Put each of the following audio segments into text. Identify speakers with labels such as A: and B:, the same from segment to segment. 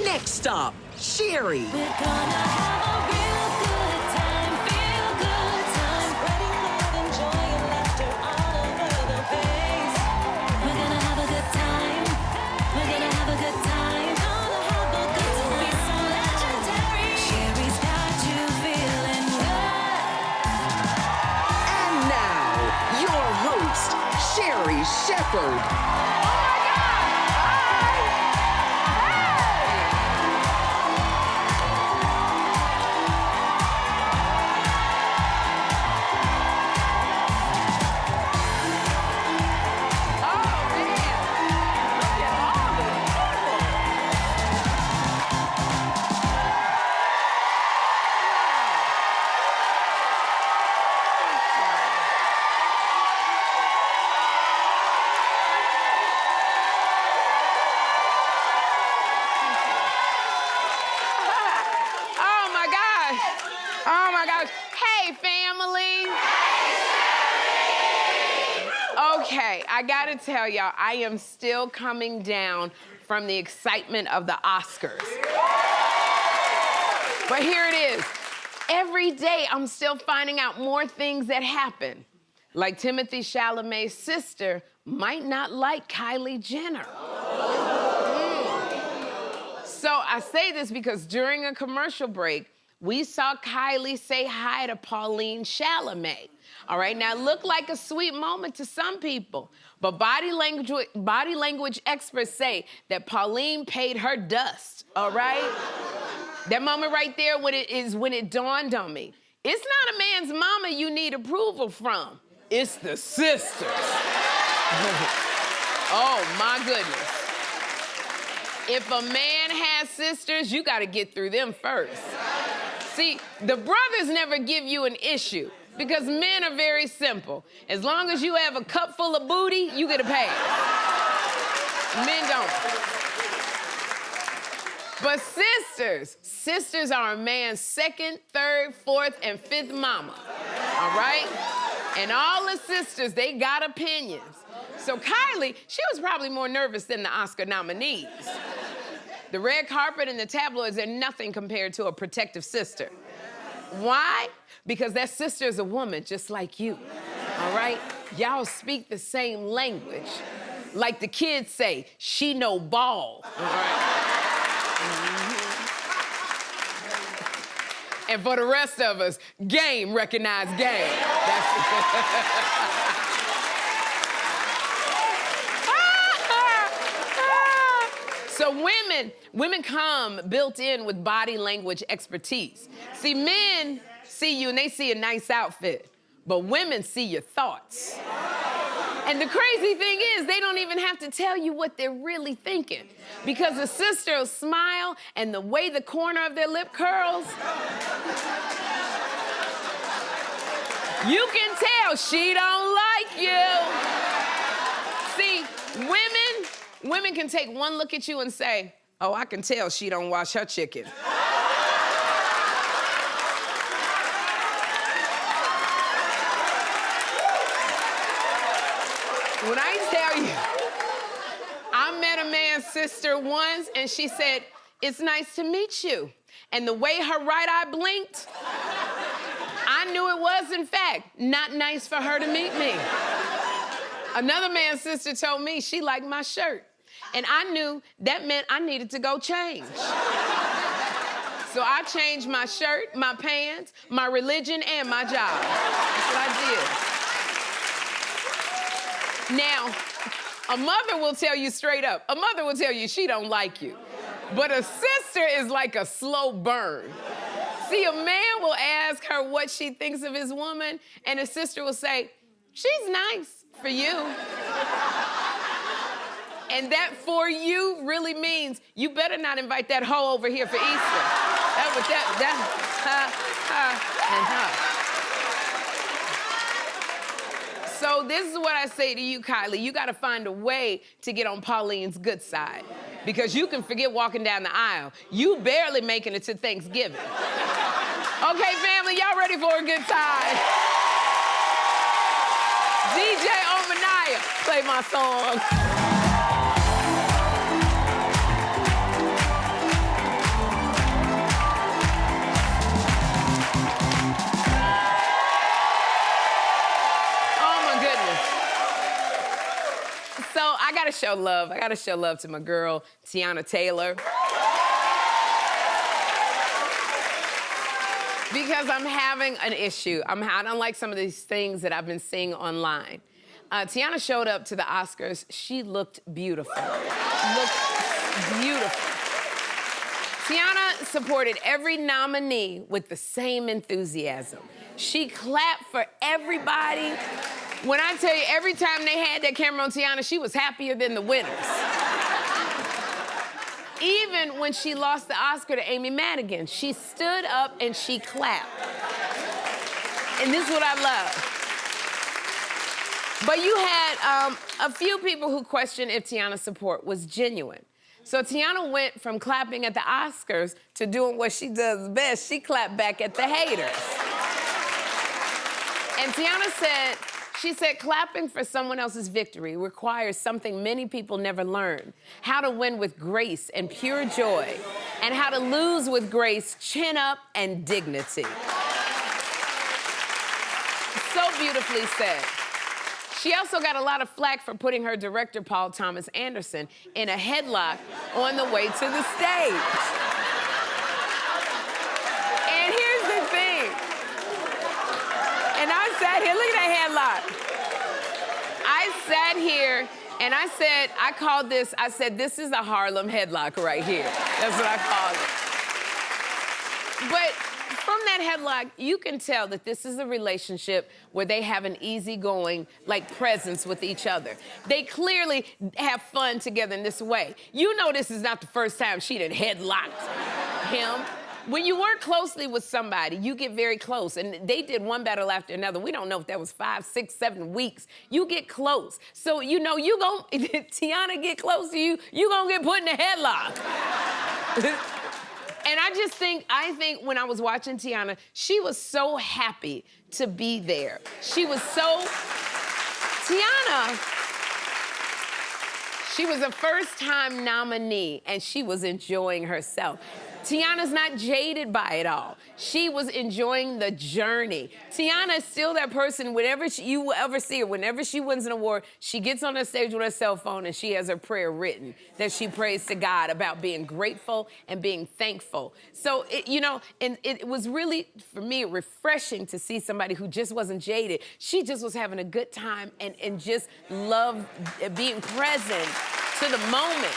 A: Next up, Sherri. And now, your host, Sherri Shepherd.
B: Oh my gosh. Hey, family. Okay, I gotta tell y'all, I am still coming down from the excitement of the Oscars. But here it is. Every day, I'm still finding out more things that happen. Like Timothée Chalamet's sister might not like Kylie Jenner. So I say this because during a commercial break, we saw Kylie say hi to Pauline Chalamet. All right, now it looked like a sweet moment to some people, but body language experts say that Pauline paid her dust, all right? That moment right there when it dawned on me. It's not a man's mama you need approval from. It's the sisters. Oh, my goodness. If a man has sisters, you gotta get through them first. See, the brothers never give you an issue because men are very simple. As long as you have a cup full of booty, you get a pass. Men don't. But sisters are a man's second, third, fourth, and fifth mama, all right? And all the sisters, they got opinions. So Kylie, she was probably more nervous than the Oscar nominees. The red carpet and the tabloids are nothing compared to a protective sister. Why? Because that sister is a woman just like you, all right? Y'all speak the same language. Like the kids say, she no ball, all right? And for the rest of us, game recognize game. So women come built in with body language expertise. See, men see you and they see a nice outfit, but women see your thoughts. And the crazy thing is, they don't even have to tell you what they're really thinking, because a sister will smile and the way the corner of their lip curls, you can tell she don't like you. See, women can take one look at you and say, oh, I can tell she don't wash her chicken. When I tell you, I met a man's sister once and she said, it's nice to meet you. And the way her right eye blinked, I knew it was, in fact, not nice for her to meet me. Another man's sister told me she liked my shirt. And I knew that meant I needed to go change. So I changed my shirt, my pants, my religion, and my job. That's what I did. Now, a mother will tell you straight up. A mother will tell you she don't like you. But a sister is like a slow burn. See, a man will ask her what she thinks of his woman, and a sister will say, she's nice for you. And that for you really means you better not invite that hoe over here for Easter. So this is what I say to you, Kylie. You gotta find a way to get on Pauline's good side, because you can forget walking down the aisle. You barely making it to Thanksgiving. Okay, family, y'all ready for a good time? DJ Omanaya, play my song. show love. I gotta show love to my girl, Tiana Taylor. Because I'm having an issue. I don't like some of these things that I've been seeing online. Tiana showed up to the Oscars. She looked beautiful. Tiana supported every nominee with the same enthusiasm. She clapped for everybody. When I tell you, every time they had that camera on Tiana, she was happier than the winners. Even when she lost the Oscar to Amy Madigan, she stood up and she clapped. And this is what I love. But you had a few people who questioned if Tiana's support was genuine. So Tiana went from clapping at the Oscars to doing what she does best. She clapped back at the haters. And Tiana said, clapping for someone else's victory requires something many people never learn: how to win with grace and pure joy, and how to lose with grace, chin up, and dignity. So beautifully said. She also got a lot of flack for putting her director, Paul Thomas Anderson, in a headlock on the way to the stage. And here's the thing. And I sat here, look at that headlock. I sat here and I called this, this is a Harlem headlock right here. That's what I called it. But from that headlock, you can tell that this is a relationship where they have an easygoing, presence with each other. They clearly have fun together in this way. You know this is not the first time she done headlocked him. When you work closely with somebody, you get very close. And they did one battle after another. We don't know if that was 5, 6, 7 weeks. You get close. So, Tiana get close to you, you gonna get put in a headlock. And I think when I was watching Tiana, she was so happy to be there. She was a first-time nominee, and she was enjoying herself. Tiana's not jaded by it all. She was enjoying the journey. Tiana is still that person, whenever you will ever see her, whenever she wins an award, she gets on the stage with her cell phone and she has her prayer written that she prays to God about being grateful and being thankful. So, it was really, for me, refreshing to see somebody who just wasn't jaded. She just was having a good time and just loved being present to the moment.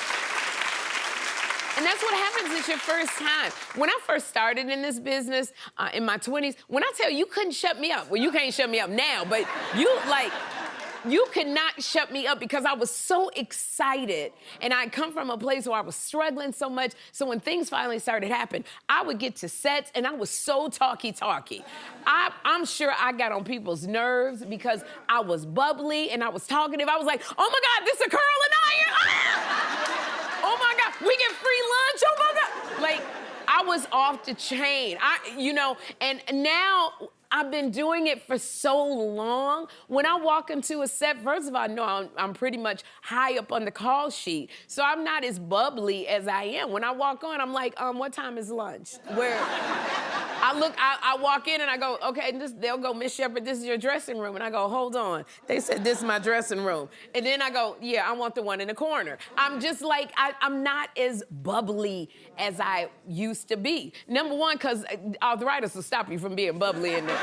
B: And that's what happens at your first time. When I first started in this business, in my 20s, when I tell you couldn't shut me up, well, you can't shut me up now, but you could not shut me up because I was so excited. And I come from a place where I was struggling so much. So when things finally started happening, I would get to sets and I was so talky. I'm sure I got on people's nerves because I was bubbly and I was talkative. I was like, oh my God, this is a curl and iron. Ah! Oh my God, we get free lunch, oh my God. I was off the chain. And now I've been doing it for so long. When I walk into a set, first of all, I know I'm pretty much high up on the call sheet. So I'm not as bubbly as I am. When I walk on, I'm like, what time is lunch? Where I walk in and I go, okay, they'll go, Miss Shepherd, this is your dressing room. And I go, hold on. They said, this is my dressing room. And then I go, yeah, I want the one in the corner. I'm just I'm not as bubbly as I used to be. Number one, because arthritis will stop you from being bubbly in there.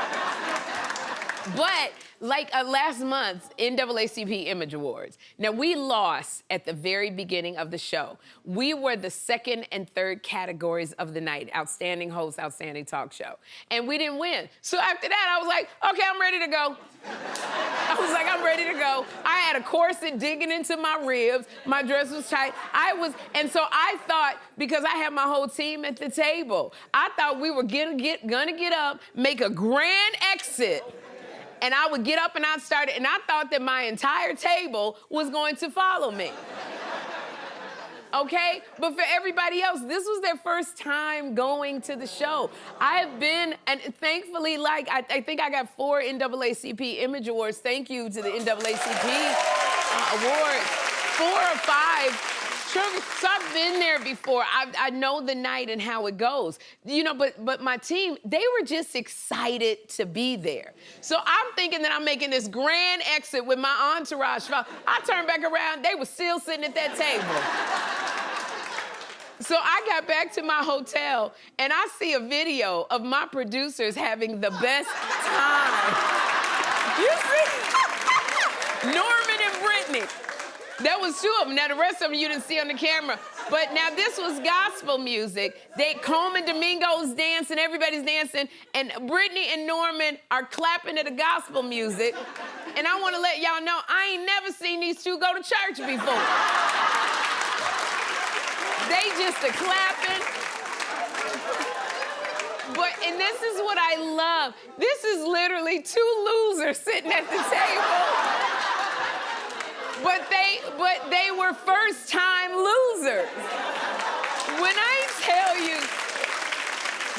B: But last month, NAACP Image Awards. Now, we lost at the very beginning of the show. We were the second and third categories of the night: outstanding host, outstanding talk show. And we didn't win. So after that, I was like, okay, I'm ready to go. I'm ready to go. I had a corset digging into my ribs. My dress was tight. And so I thought, because I had my whole team at the table, I thought we were gonna get up, make a grand exit, and I would get up and I'd start it, and I thought that my entire table was going to follow me. Okay? But for everybody else, this was their first time going to the show. I have been, and thankfully, I think I got 4 NAACP Image Awards. Thank you to the NAACP awards. 4 or 5 Trophy. So I've been there before. I know the night and how it goes. You know, but my team, they were just excited to be there. So I'm thinking that I'm making this grand exit with my entourage. I turned back around, they were still sitting at that table. So I got back to my hotel, and I see a video of my producers having the best time. You see? Norman and Brittany. That was two of them. Now, the rest of them you didn't see on the camera. But now this was gospel music. Coleman and Domingo's dancing, everybody's dancing, and Brittany and Norman are clapping to the gospel music. And I want to let y'all know, I ain't never seen these two go to church before. They just are clapping. And this is what I love. This is literally two losers sitting at the table. But they were first-time losers. When I tell you,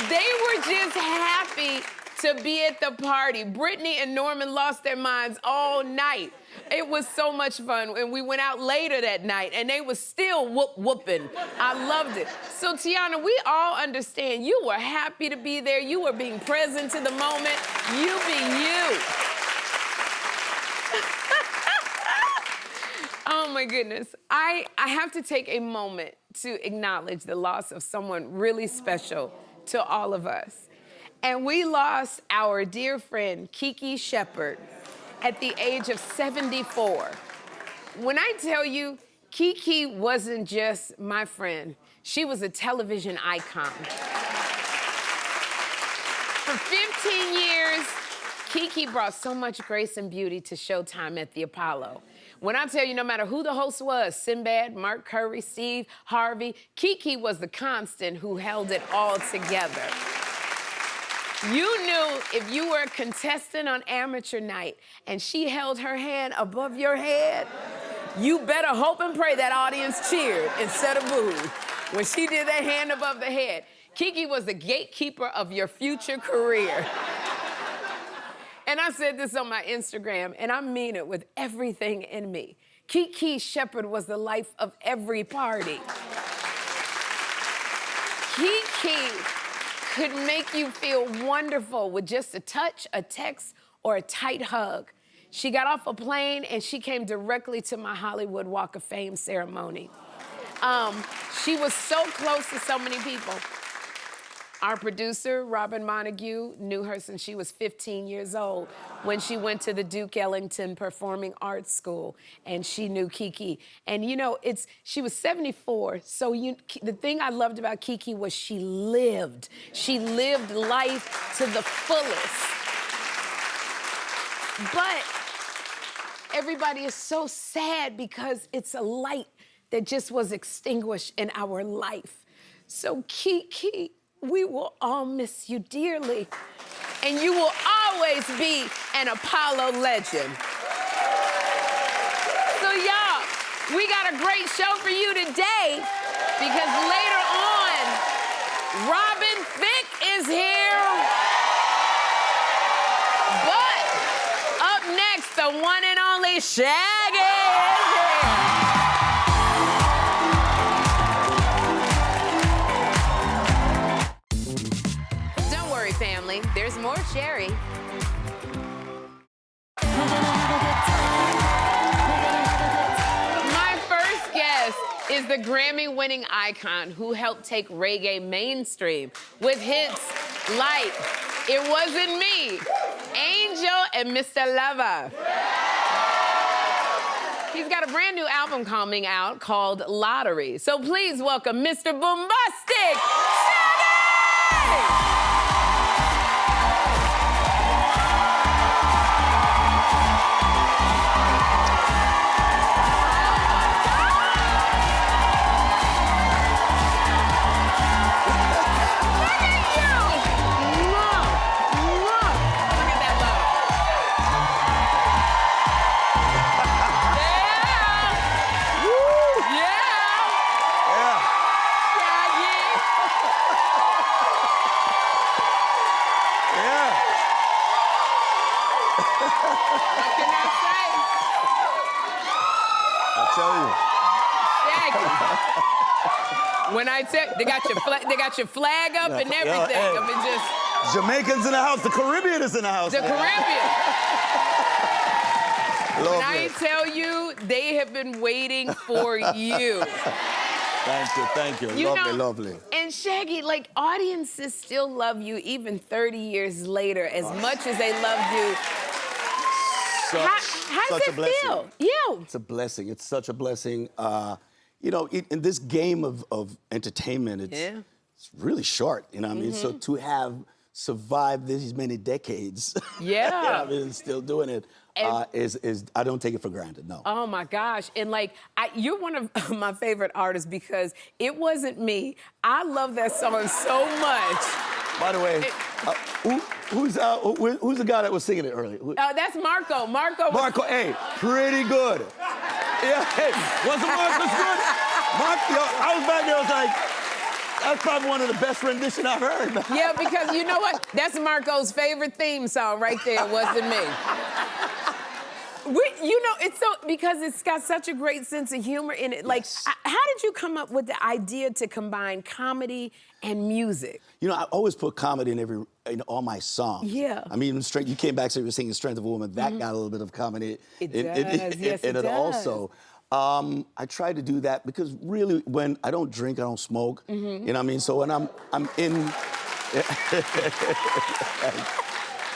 B: they were just happy to be at the party. Brittany and Norman lost their minds all night. It was so much fun, and we went out later that night, and they were still whooping. I loved it. So, Tiana, we all understand you were happy to be there. You were being present to the moment. You being you. Oh, my goodness. I have to take a moment to acknowledge the loss of someone really special to all of us. And we lost our dear friend, Kiki Shepard, at the age of 74. When I tell you, Kiki wasn't just my friend. She was a television icon. For 15 years, Kiki brought so much grace and beauty to Showtime at the Apollo. When I tell you, no matter who the host was, Sinbad, Mark Curry, Steve, Harvey, Kiki was the constant who held it all together. You knew if you were a contestant on amateur night and she held her hand above your head, you better hope and pray that audience cheered instead of booed when she did that hand above the head. Kiki was the gatekeeper of your future career. And I said this on my Instagram, and I mean it with everything in me. Kiki Shepard was the life of every party. Kiki could make you feel wonderful with just a touch, a text, or a tight hug. She got off a plane and she came directly to my Hollywood Walk of Fame ceremony. She was so close to so many people. Our producer, Robin Montague, knew her since she was 15 years old when she went to the Duke Ellington Performing Arts School, and she knew Kiki. And you know, she was 74, so the thing I loved about Kiki was she lived. She lived life to the fullest. But everybody is so sad because it's a light that just was extinguished in our life. So Kiki, we will all miss you dearly, and you will always be an Apollo legend. So y'all, we got a great show for you today because later on, Robin Thicke is here. But up next, the one and only Shaggy is here. Family, there's more Sherri. My first guest is the Grammy-winning icon who helped take reggae mainstream with hits like It Wasn't Me, Angel, and Mr. Lover. He's got a brand new album coming out called Lottery. So please welcome Mr. Bombastic Shaggy! When I tell they got your flag up and everything.
C: Hey.
B: I mean, just
C: Jamaicans in the house. The Caribbean is in the house.
B: the Caribbean.
C: Love
B: When I
C: it.
B: tell you, they have been waiting for you.
C: Thank you. Lovely.
B: And Shaggy, like, audiences still love you even 30 years later as much as they loved you. How does
C: Such
B: it
C: a blessing.
B: feel? Yeah.
C: It's a blessing. It's such a blessing. You know, in this game of entertainment, it's really short. You know what I mean? So to have survived these many decades,
B: Yeah.
C: you know what I mean, and still doing it, is I don't take it for granted. No.
B: Oh my gosh. And like, you're one of my favorite artists because It Wasn't Me. I love that song so much.
C: By the way, who's the guy that was singing it earlier?
B: That's Marco.
C: Marco, hey, pretty good. Yeah, hey, wasn't Marcus good? Yo, I was back there, I was like, that's probably one of the best renditions I've heard. Man.
B: Yeah, because you know what? That's Marco's favorite theme song right there, Wasn't Me. You know, it's so, because it's got such a great sense of humor in it. Like,
C: Yes.
B: how did you come up with the idea to combine comedy and music?
C: You know, I always put comedy in all my songs.
B: Yeah.
C: I mean, you came back, so you were singing "Strength of a Woman." That got a little bit of comedy
B: It does. Yes, it does.
C: Also. I try to do that because really, when I don't drink, I don't smoke. You know what I mean? So when I'm in.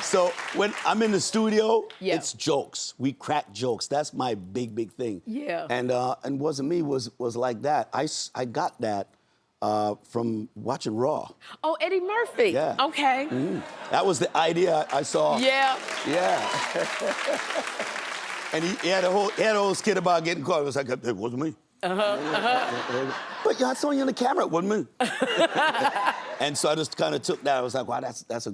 C: So when I'm in the studio, it's jokes. We crack jokes. That's my big thing.
B: Yeah.
C: And Wasn't Me was like that. I got that from watching Raw.
B: Oh, Eddie Murphy.
C: Yeah.
B: Okay.
C: That was the idea I saw.
B: Yeah.
C: Yeah. And he had a whole skit about getting caught. It was like, it wasn't me. But yeah, I saw you on the camera. It wasn't me. And so I just kind of took that. I was like, wow, that's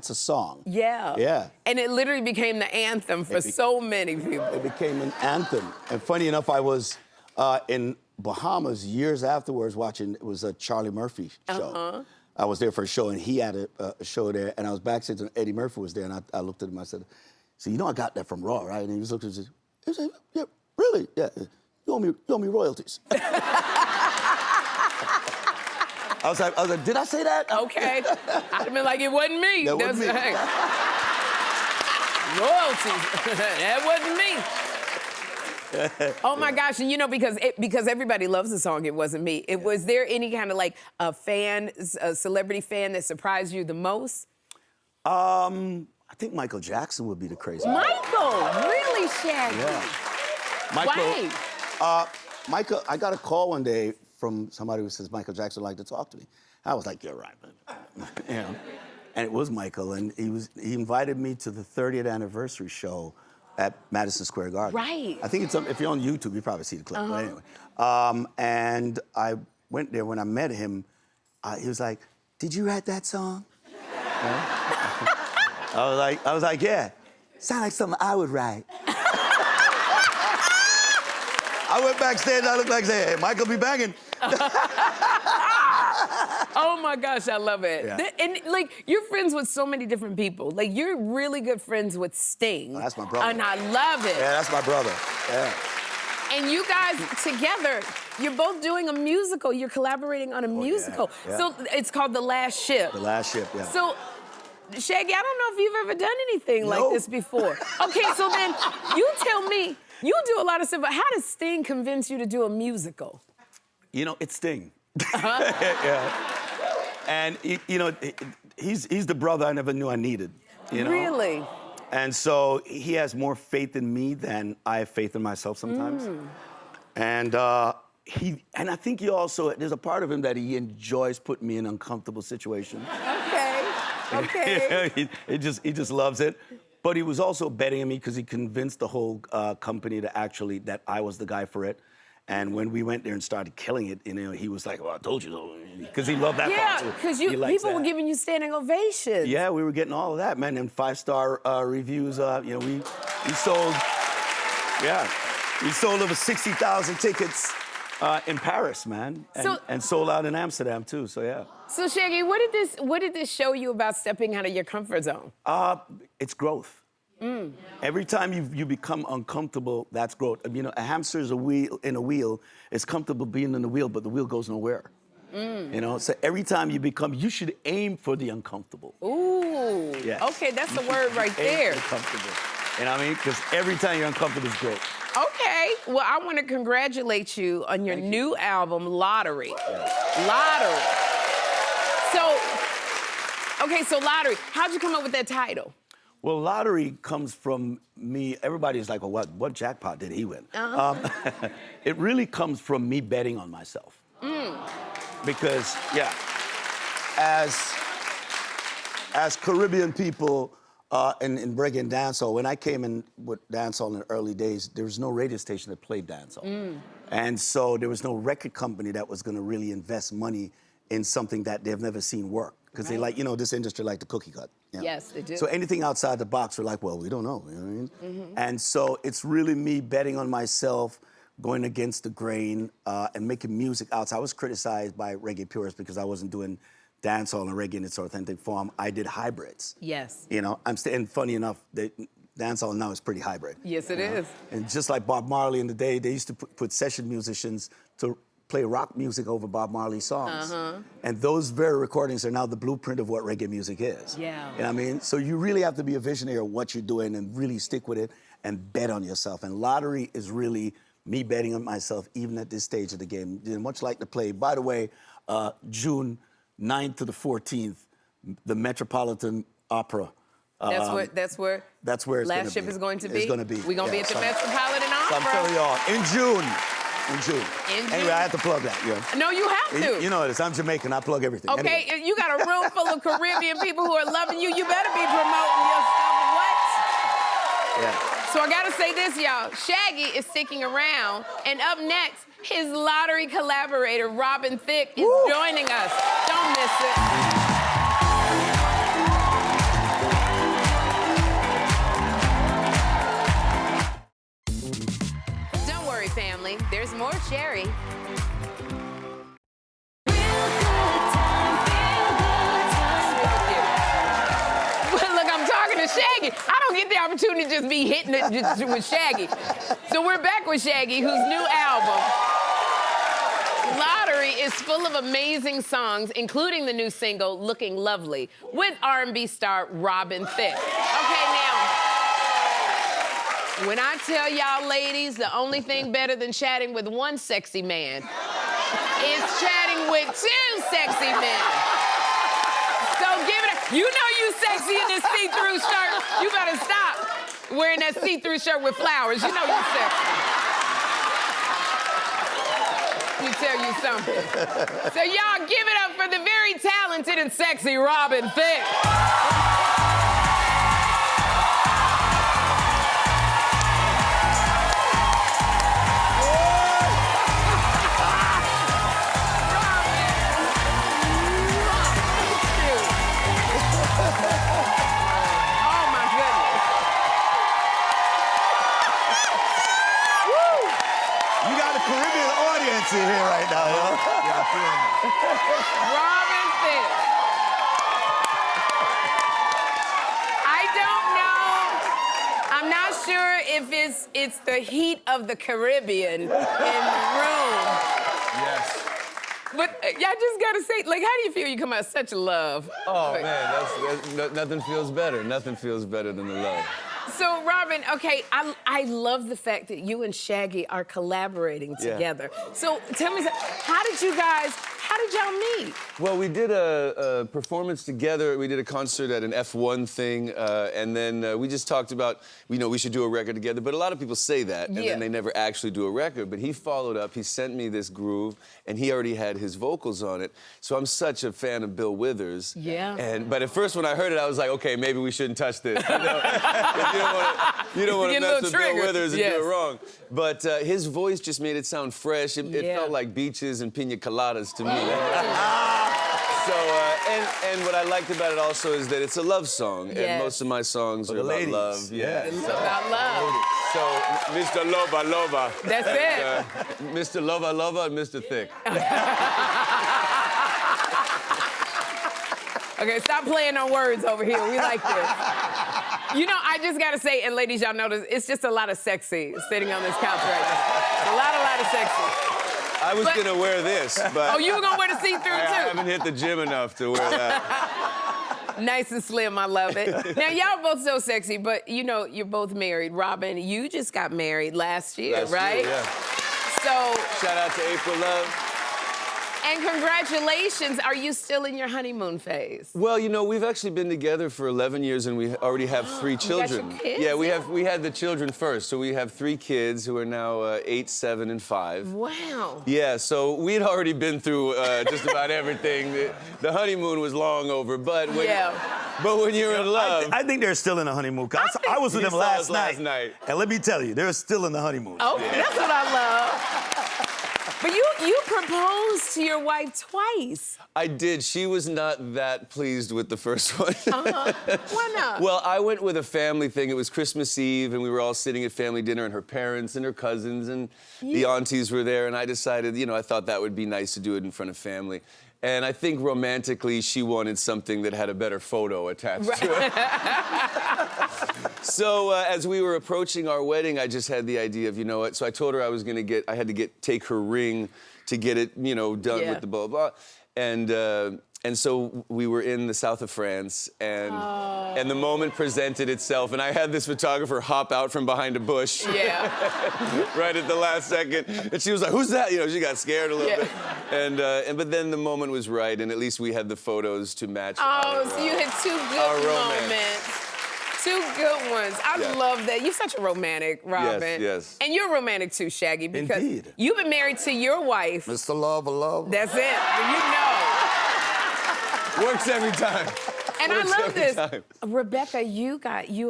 C: a song.
B: Yeah.
C: Yeah.
B: And it literally became the anthem for so many people.
C: It became an anthem. And funny enough, I was in Bahamas years afterwards watching, it was a Charlie Murphy show. I was there for a show, and he had a show there, and I was backstage, and Eddie Murphy was there, and I looked at him, I said, so you know I got that from Raw, right? And he was looking at me, he said, yeah, really? Yeah, you owe me royalties. I was like, did I say that?
B: Okay. I'd have been like, it wasn't me.
C: That wasn't me.
B: Hey. Royalties. That wasn't me. Oh my gosh, and you know, because everybody loves the song, It Wasn't Me. Was there any kind of like a celebrity fan that surprised you the most?
C: I think Michael Jackson would be the crazy one.
B: Michael, really, Shaggy?
C: Yeah. Michael,
B: Why?
C: Michael, I got a call one day from somebody who says Michael Jackson would like to talk to me. I was like, you're right, man. You know? And it was Michael, and he invited me to the 30th anniversary show at Madison Square Garden.
B: Right.
C: I think if you're on YouTube, you probably see the clip. But anyway, and I went there. When I met him, he was like, "Did you write that song?" I was like, "Yeah, sound like something I would write." I went backstage. I looked like, "Hey, Michael be banging."
B: Oh my gosh, I love it.
C: Yeah.
B: And like, you're friends with so many different people. Like, you're really good friends with Sting.
C: Oh, that's my brother.
B: And I love it.
C: Yeah, that's my brother. Yeah.
B: And you guys together, you're both doing a musical. You're collaborating on a musical.
C: yeah.
B: So it's called The Last Ship.
C: The Last Ship, yeah.
B: So, Shaggy, I don't know if you've ever done anything like this before. Okay, so then you tell me, you do a lot of stuff, but how does Sting convince you to do a musical?
C: You know, it's Sting. Yeah. And he's the brother I never knew I needed. You know?
B: Really?
C: And so he has more faith in me than I have faith in myself sometimes. And I think there's a part of him that he enjoys putting me in uncomfortable situations.
B: Okay.
C: he just loves it. But he was also betting on me because he convinced the whole company that I was the guy for it. And when we went there and started killing it, he was like, "Well, I told you so," because he loved that part
B: Yeah,
C: too.
B: because
C: He likes
B: people were
C: that.
B: giving you standing ovations.
C: Yeah, we were getting all of that, man, and 5-star reviews. We sold, we sold over 60,000 tickets in Paris, man, and sold out in Amsterdam too. So yeah.
B: So Shaggy, what did this show you about stepping out of your comfort zone?
C: It's growth. Every time you become uncomfortable, that's growth. You know, a hamster is a wheel in a wheel. It's comfortable being in the wheel, but the wheel goes nowhere. You know, so every time you should aim for the uncomfortable.
B: Ooh.
C: Yes.
B: Okay, that's the word right there.
C: Aim for the comfortable. You know what I mean? Because every time you're uncomfortable is growth.
B: Okay, well, I want to congratulate you on your new album, Lottery. Lottery. So Lottery, how'd you come up with that title?
C: Well, Lottery comes from me. Everybody's like, well, what jackpot did he win? It really comes from me betting on myself. Because, yeah, as Caribbean people in reggae and dancehall, when I came in with dancehall in the early days, there was no radio station that played dancehall. And so there was no record company that was gonna really invest money in something that they've never seen work. Because they like, you know, this industry like the cookie cut. You know?
B: Yes, they do.
C: So anything outside the box, we're like, well, we don't know, you know what I mean? And so it's really me betting on myself, going against the grain, and making music outside. I was criticized by reggae purists because I wasn't doing dancehall and reggae in its authentic form. I did hybrids.
B: Yes.
C: You know, and funny enough, dancehall now is pretty hybrid.
B: Yes, it is.
C: And just like Bob Marley in the day, they used to put session musicians to play rock music over Bob Marley songs. And those very recordings are now the blueprint of what reggae music is.
B: Yeah.
C: You know what I mean? So you really have to be a visionary of what you're doing and really stick with it and bet on yourself. And Lottery is really me betting on myself, even at this stage of the game. You know, much like the play. By the way, June 9th to the 14th, the Metropolitan Opera.
B: That's where
C: it's
B: Last Ship
C: be.
B: is going to be?
C: It's going to be.
B: We're going to be at the Metropolitan
C: So I'm
B: Opera.
C: telling y'all, in June.
B: In June.
C: Anyway, I have to plug that. Yeah.
B: No, you have to.
C: You know this. I'm Jamaican. I plug everything.
B: Okay,
C: Anyway.
B: you got a room full of Caribbean people who are loving you. You better be promoting your stuff. What?
C: Yeah.
B: So I gotta say this, y'all. Shaggy is sticking around, and up next, his Lottery collaborator, Robin Thicke, is joining us. Don't miss it. Don't worry, family. There's more Sherri. Shaggy. I don't get the opportunity to just be hitting it just with Shaggy. So we're back with Shaggy, whose new album, Lottery, is full of amazing songs, including the new single, Looking Lovely, with R&B star Robin Thicke. Okay, now, when I tell y'all ladies, the only thing better than chatting with one sexy man is chatting with two sexy men. So give it a, you know you sexy in this see-through shirt. You better stop wearing that see-through shirt with flowers. You know you sexy. Let me tell you something. So y'all give it up for the very talented and sexy Robin Thicke.
C: Here right now, yo. Yeah,
B: Robin Thicke. I don't know. I'm not sure if it's the heat of the Caribbean in the room.
D: Yes.
B: But y'all just gotta say, like, how do you feel you come out such love?
D: Oh, man, that's nothing feels better. Nothing feels better than the love.
B: So, Robin, okay, I love the fact that you and Shaggy are collaborating together. So, tell me, how did y'all meet?
D: Well, we did a performance together. We did a concert at an F1 thing, and then we just talked about, you know, we should do a record together. But a lot of people say that, and then they never actually do a record. But he followed up. He sent me this groove, and he already had his vocals on it. So I'm such a fan of Bill Withers.
B: Yeah.
D: But at first, when I heard it, I was like, okay, maybe we shouldn't touch this. You know? You don't want to mess with Bill Withers and do it wrong. But his voice just made it sound fresh. It felt like beaches and pina coladas to me. So, and what I liked about it also is that it's a love song, and most of my songs are about love.
C: Yeah.
B: It's about love.
D: So, Mr. Loba Loba.
B: That's it.
D: Mr. Loba Loba and Mr. Thicke.
B: Okay, stop playing on words over here. We like this. You know, I just gotta say, and ladies, y'all notice, it's just a lot of sexy sitting on this couch right now. A lot of sexy.
D: I was gonna wear this, but...
B: Oh, you were gonna wear the see-through, too?
D: I haven't hit the gym enough to wear that.
B: Nice and slim, I love it. Now, y'all both so sexy, but you know, you're both married. Robin, you just got married last year, right?
D: Yeah.
B: So...
D: Shout out to April Love.
B: And congratulations, are you still in your honeymoon phase?
D: Well, you know, we've actually been together for 11 years and we already have 3 children.
B: You got your kids?
D: Yeah, we had the children first, so we have 3 kids who are now 8, 7, and 5.
B: Wow.
D: Yeah, so we'd already been through just about everything. The honeymoon was long over, but when you're in love...
C: I think they're still in the honeymoon. I was with them last night. And let me tell you, they're still in the honeymoon.
B: Oh, that's what I love. But you proposed to your wife twice.
D: I did. She was not that pleased with the first one.
B: Why not?
D: Well, I went with a family thing. It was Christmas Eve, and we were all sitting at family dinner, and her parents and her cousins and the aunties were there, and I decided, you know, I thought that would be nice to do it in front of family. And I think romantically, she wanted something that had a better photo attached to it. So as we were approaching our wedding, I just had the idea of, you know what? So I told her I had to take her ring to get it, you know, done with the blah, blah, blah. And so we were in the south of France, and the moment presented itself, and I had this photographer hop out from behind a bush.
B: Yeah.
D: Right at the last second, and she was like, "Who's that?" You know, she got scared a little bit. But then the moment was right, and at least we had the photos to match.
B: So you had 2 good moments. 2 good ones. I love that. You're such a romantic, Robin.
D: Yes.
B: And you're romantic too, Shaggy, because
C: Indeed.
B: you've been married to your wife.
C: Mr. Love.
B: That's it. You know.
D: Works every time.
B: And
D: Works
B: I love
D: every
B: this.
D: time.
B: Rebecca, you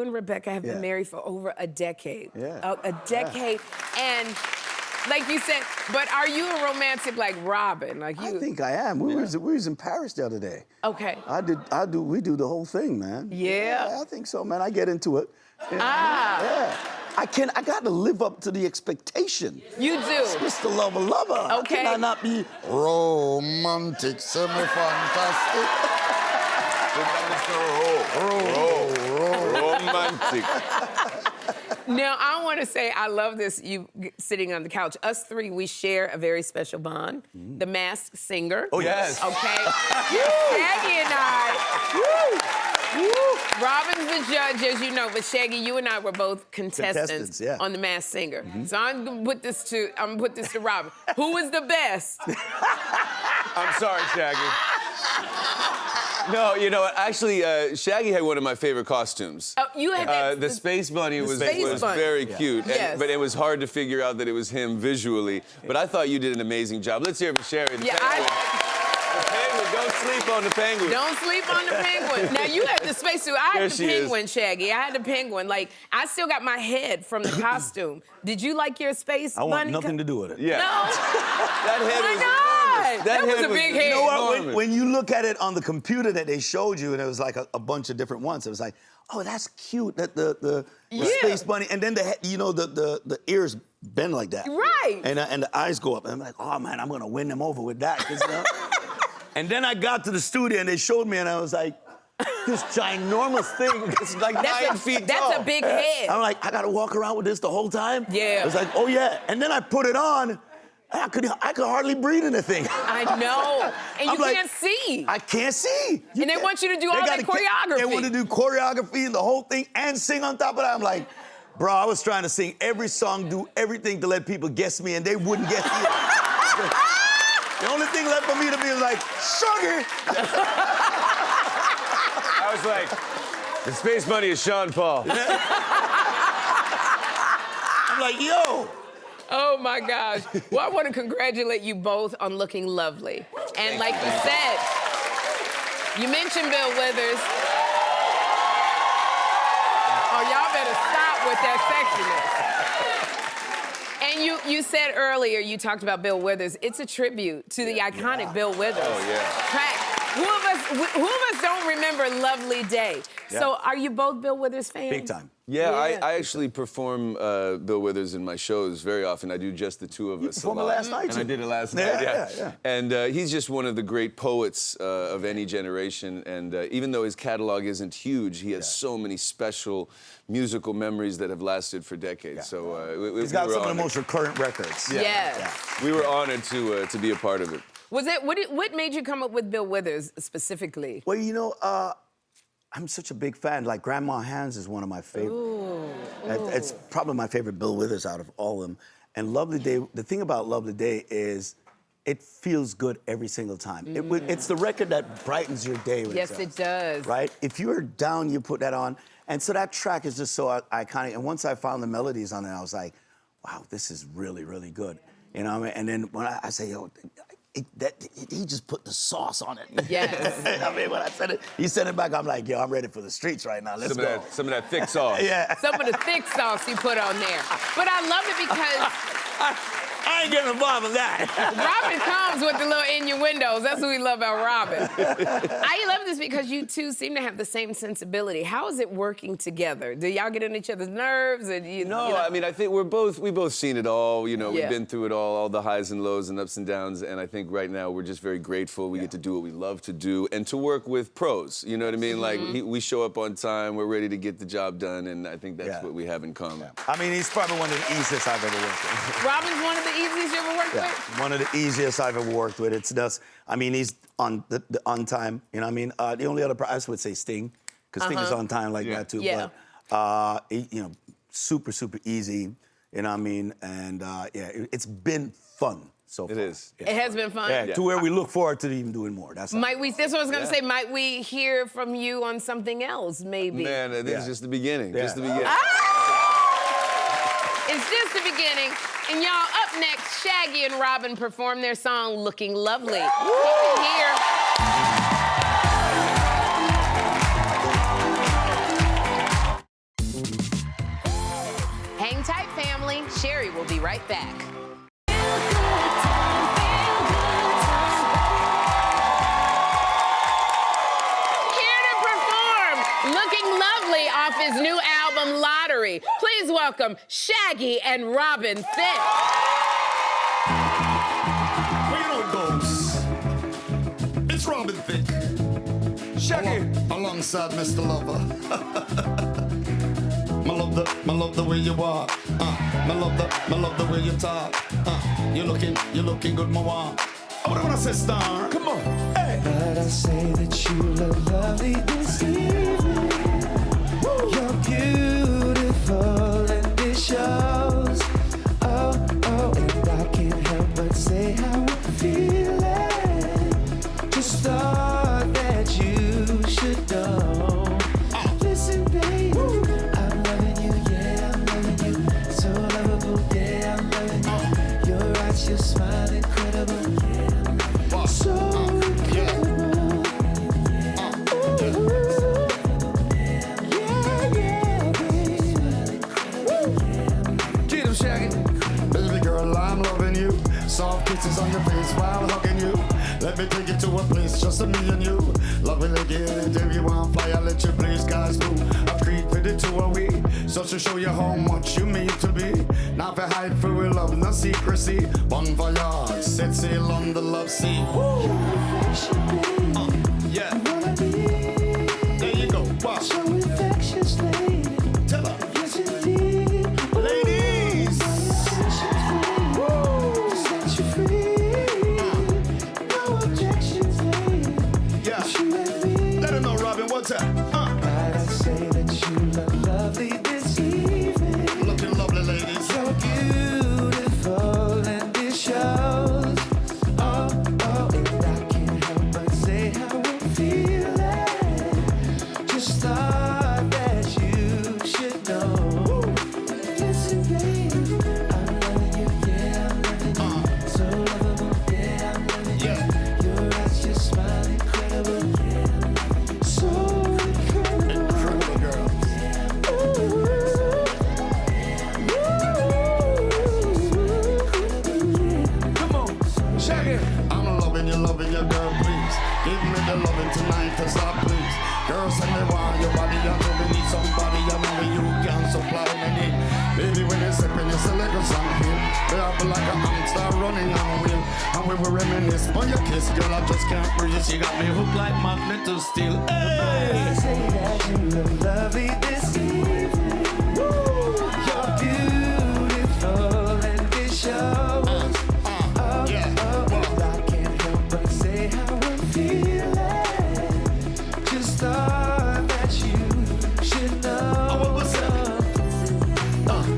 B: and Rebecca have been married for over a decade.
C: Yeah.
B: A decade. And like you said, but are you a romantic like Robin? Like you?
C: I think I am. We was in Paris the other day.
B: Okay.
C: We do the whole thing, man.
B: Yeah?
C: I think so, man. I get into it.
B: Ah.
C: Yeah. I got to live up to the expectation.
B: You do.
C: Mr. Lover.
B: Okay.
C: How can I not be romantic, semi-fantastic?
D: Romantic.
B: Now, I want to say I love this, you sitting on the couch. Us 3, we share a very special bond. The Masked Singer.
D: Oh, yes.
B: Okay? Shaggy and I... Robin's the judge, as you know, but Shaggy, you and I were both contestants on The Masked Singer. So I'm gonna put this to Robin. Who was the best?
D: I'm sorry, Shaggy. No, you know what? Actually, Shaggy had one of my favorite costumes.
B: Oh, you had
D: the Space Bunny was
B: Bunny.
D: very cute.
B: Yes.
D: But it was hard to figure out that it was him visually. But I thought you did an amazing job. Let's hear it for Sherri. The penguin. The penguin. Don't sleep on the penguin.
B: Don't sleep on the penguin. Now, you had the spacesuit. I had the penguin, Shaggy. I had the penguin. Like, I still got my head from the costume. Did you like your space bunny?
C: I want nothing to do with it.
D: Yeah.
B: No?
D: That head was
B: not? That was a big head.
C: You know what? When you look at it on the computer that they showed you, and it was like a bunch of different ones, it was like, oh, that's cute. That the space bunny, and then the ears bend like that.
B: Right.
C: And the eyes go up, and I'm like, oh man, I'm gonna win them over with that. And then I got to the studio and they showed me, and I was like, this ginormous thing. It's like 9 feet tall.
B: That's a big head.
C: I'm like, I gotta walk around with this the whole time?
B: Yeah.
C: It was like, oh yeah. And then I put it on. I could hardly breathe in the thing.
B: I know. And you can't see.
C: I can't see.
B: And they want you to do all that choreography.
C: They want to do choreography and the whole thing and sing on top of that. I'm like, bro, I was trying to sing every song, do everything to let people guess me, and they wouldn't guess either. The only thing left for me to be like, Shaggy.
D: I was like, the Space Bunny is Sean Paul.
C: I'm like, yo.
B: Oh my gosh. Well, I want to congratulate you both on looking lovely. And like you said, you mentioned Bill Withers. Oh, y'all better stop with that sexiness. And you said earlier, you talked about Bill Withers. It's a tribute to the iconic Bill Withers.
D: Oh, yeah.
B: Track. Who of us don't remember Lovely Day?
C: Yeah.
B: So are you both Bill Withers fans?
C: Big time.
D: Yeah, I actually perform Bill Withers in my shows very often. I do just the two of us.
C: You performed it last night,
D: and I
C: too.
D: did it last
C: Yeah,
D: night. Yeah.
C: yeah.
D: And he's just one of the great poets of any generation. And even though his catalog isn't huge, he has so many special musical memories that have lasted for decades.
C: Yeah.
D: So
C: He's got some of the most recurrent records.
B: Yeah.
C: Yeah.
D: We were honored to be a part of it.
B: What made you come up with Bill Withers specifically?
C: Well, you know, I'm such a big fan. Like Grandma Hands is one of my favorite.
B: Ooh.
C: It's probably my favorite Bill Withers out of all of them. And Lovely Day, the thing about Lovely Day is it feels good every single time. It's the record that brightens your day.
B: Yes, it does.
C: Right? If you're down, you put that on. And so that track is just so iconic. And once I found the melodies on it, I was like, wow, this is really, really good. You know what I mean? And then when I say, yo, he just put the sauce on it.
B: Yes.
C: I mean, when I said it, he sent it back. I'm like, yo, I'm ready for the streets right now. Let's go.
D: Some of that thick sauce.
C: Yeah.
B: Some of the thick sauce you put on there. But I love it because
C: I ain't getting involved in that.
B: Robin comes with the little innuendos. That's what we love about Robin. I love this because you two seem to have the same sensibility. How is it working together? Do y'all get on each other's nerves? Or
D: No, I mean, I think we both seen it all. You know,
B: Yeah.
D: we've been through it all the highs and lows and ups and downs. And I think right now we're just very grateful. We get to do what we love to do and to work with pros. You know what I mean? Like, we show up on time. We're ready to get the job done. And I think that's what we have in common.
C: I mean, he's probably one of the easiest I've ever worked with.
B: Robin's one of the easiest you ever worked with?
C: One of the easiest I've ever worked with. It's just, I mean, he's on the on time. You know what I mean? The only other, I would say Sting, because Sting is on time like that too.
B: Yeah.
C: But, you know, super, super easy. You know what I mean? And it's been fun so far.
D: It is.
B: It has been fun.
C: Yeah, to where we look forward to even doing more. That's
B: That's what I was going to say. Might we hear from you on something else, maybe?
D: Man, I think it's just the beginning.
C: Yeah.
D: Just the beginning.
B: It's just the beginning. And y'all, up next, Shaggy and Robin perform their song, Looking Lovely. Keep it here. Hang tight, family. Sherri will be right back. Here to perform Looking Lovely off his new album, Lottery. Please welcome Shaggy and Robin Thicke.
E: Well, you know it goes. It's Robin Thicke.
D: Shaggy.
E: Alongside Mr. Lover. I love the way you are. I love the way you talk. You're looking good, Mama. What do I want to say, star? Come on. Hey.
F: But I say that you look lovely this evening. You're beautiful and it shows. Oh, and I can't help but say how I'm feeling. Just thought that you should know. Listen, baby, I'm loving you, yeah, I'm loving you. So lovable, yeah, I'm loving you. Your eyes, your smile, incredible, yeah, I'm loving you. So incredible.
D: Get him, Shaggy.
E: Baby girl, I'm loving you. Soft kisses on your face while hugging you. Let me take you to a place just me and you. Love will again, and if you want fly, I'll let you please guys do. A treat for the two of we. So to show you how much you mean to be. Not for hide for we love, no secrecy. Bon voyage, set sail on the love sea. Yeah. There you go. Wow.
F: So infectious, lady.
E: Tell her.
F: Yes, indeed.
E: Ladies.
F: Set you free. No objections, lady.
E: Yeah.
F: You and me.
E: Let her know, Robin, what's that?
F: Might I say that you look lovely this evening?
E: Looking lovely, ladies.
F: You're beautiful and it shows. Oh, and I can't help but say how I'm feeling. Just thought that you should know. Listen, baby, I'm loving you, yeah, I'm loving you. So lovable, yeah, I'm loving you.
E: Yeah.
F: Your eyes, your smile, incredible, yeah, I'm loving you. So incredible.
E: Incredible girl.
F: Ooh.
E: you, girl, please. Give me the loving tonight to stop, please. Girl, send me why your body, I know we need somebody, I know you can supply me need. Baby, when you're sipping, it's a little something. We have like a hamster running on a wheel. And we will reminisce on your kiss, girl, I just can't breathe. She got me hooked like magnet to steel. Hey!
F: Say that you look lovely this evening. Woo! You're beautiful and it shows. I can't help but say how I'm feeling. Just thought that you should know.
E: What was that?
F: I'm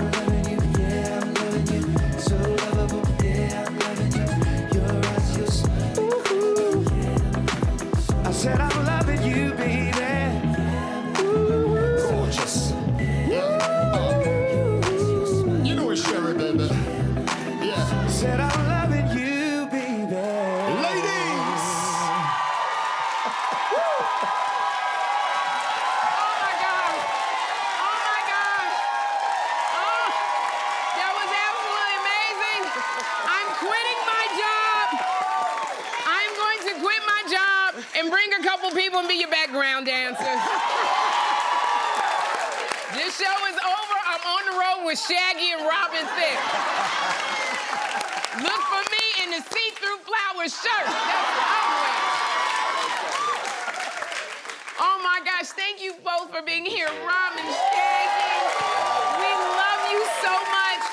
F: loving you, yeah, I'm loving you. So lovable, yeah, I'm loving you. Your eyes, your smile. Ooh. I said I'm loving you, baby.
E: Gorgeous. Yeah. You know it's Sherri, baby. Yeah.
F: Said I'm loving you, baby.
E: Ladies!
B: Oh my God. Oh my God. Oh, that was absolutely amazing. I'm quitting my job. I'm going to quit my job and bring a couple people and be your background dancers. This show is over. I'm on the road with Shaggy and Robin Thicke. Look for me in the see-through flower shirt. That's what I'm wearing. Oh my gosh, thank you both for being here. Robin, Shaggy, we love you so much.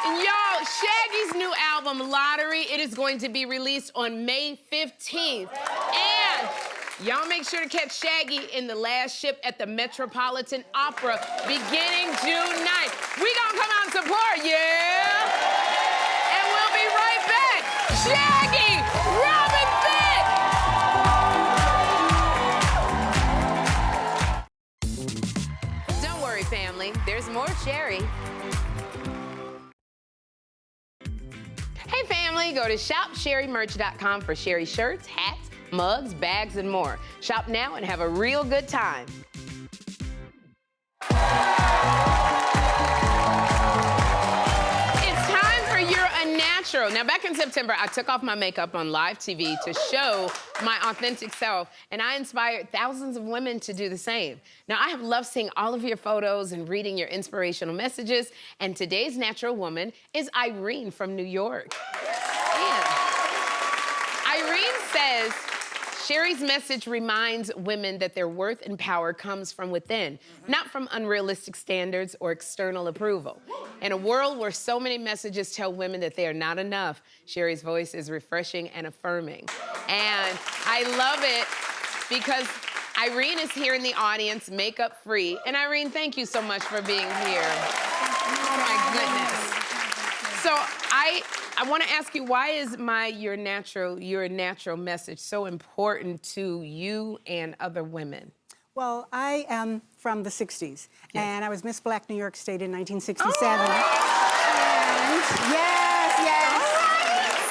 B: And y'all, Shaggy's new album, Lottery, it is going to be released on May 15th. And y'all make sure to catch Shaggy in The Last Ship at the Metropolitan Opera beginning June 9th. We gonna come out and support, yeah? And we'll be right back. Shaggy, Robin Thicke! Don't worry, family. There's more Sherri. Hey, family. Go to shopsherrymerch.com for Sherri shirts, hats, mugs, bags, and more. Shop now and have a real good time. It's time for You're a Natural. Now, back in September, I took off my makeup on live TV to show my authentic self, and I inspired thousands of women to do the same. Now, I have loved seeing all of your photos and reading your inspirational messages, and today's natural woman is Irene from New York. Yeah. Irene says, Sherri's message reminds women that their worth and power comes from within, not from unrealistic standards or external approval. In a world where so many messages tell women that they are not enough, Sherri's voice is refreshing and affirming. And I love it because Irene is here in the audience, makeup free. And Irene, thank you so much for being here. Oh my goodness. So I want to ask you, why is You're a Natural message so important to you and other women?
G: Well, I am from the 60s, and I was Miss Black New York State in 1967.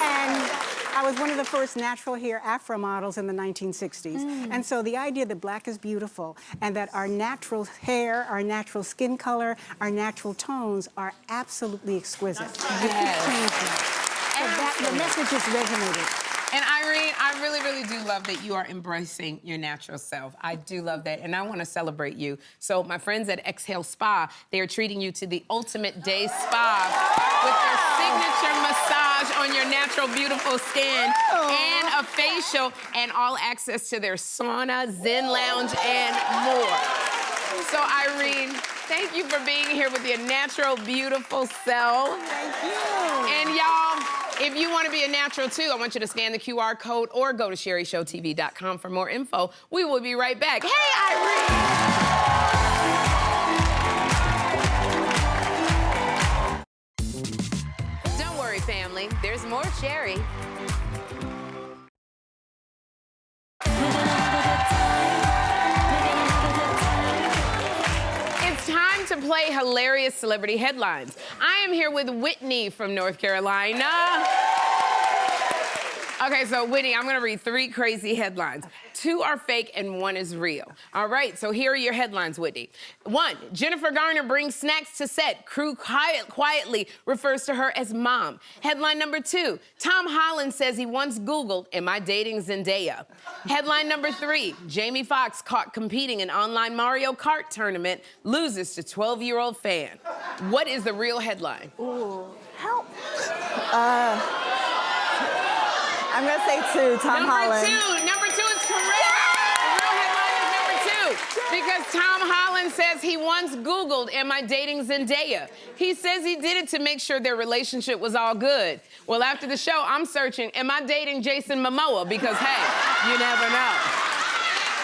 G: And I was one of the first natural hair Afro models in the 1960s. And so the idea that black is beautiful and that our natural hair, our natural skin color, our natural tones are absolutely exquisite. So that the message has resonated.
B: And Irene, I really, really do love that you are embracing your natural self. I do love that, and I want to celebrate you. So my friends at Exhale Spa, they are treating you to the ultimate day spa with their signature massage on your natural, beautiful skin and a facial and all access to their sauna, Zen lounge, and more. So Irene, thank you for being here with your natural, beautiful self.
G: Thank you.
B: And y'all, if you want to be a natural too, I want you to scan the QR code or go to SherriShowTV.com for more info. We will be right back. Hey, Irene! Don't worry, family. There's more Sherri. It's time to play hilarious celebrity headlines. I am here with Whitney from North Carolina. Okay, so Whitney, I'm gonna read 3 crazy headlines. 2 are fake and 1 is real. All right, so here are your headlines, Whitney. 1, Jennifer Garner brings snacks to set. Crew quietly refers to her as mom. Headline number 2, Tom Holland says he once Googled, am I dating Zendaya? Headline number 3, Jamie Foxx caught competing in online Mario Kart tournament, loses to 12-year-old fan. What is the real headline?
H: Ooh, help. I'm gonna say 2, Tom Holland.
B: Number 2 is correct. The real headline is number 2. Because Tom Holland says he once Googled, am I dating Zendaya? He says he did it to make sure their relationship was all good. Well, after the show, I'm searching, am I dating Jason Momoa? Because, hey, you never know.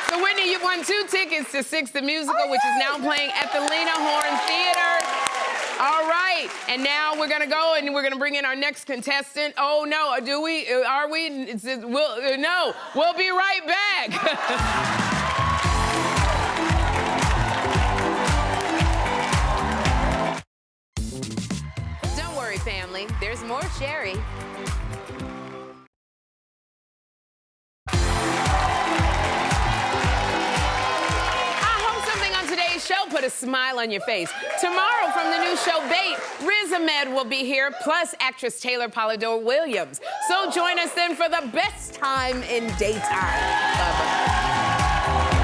B: So, Whitney, you've won 2 tickets to Six the Musical, which is now playing at the Lena Horne Theater. All right, and now we're gonna go and we're gonna bring in our next contestant. Oh no, do we? Are we? No, we'll be right back. Don't worry, family. There's more Sherri. Show put a smile on your face. Tomorrow from the new show Bait, Riz Ahmed will be here, plus actress Taylor Polidor Williams. So join us then for the best time in daytime. Bye-bye.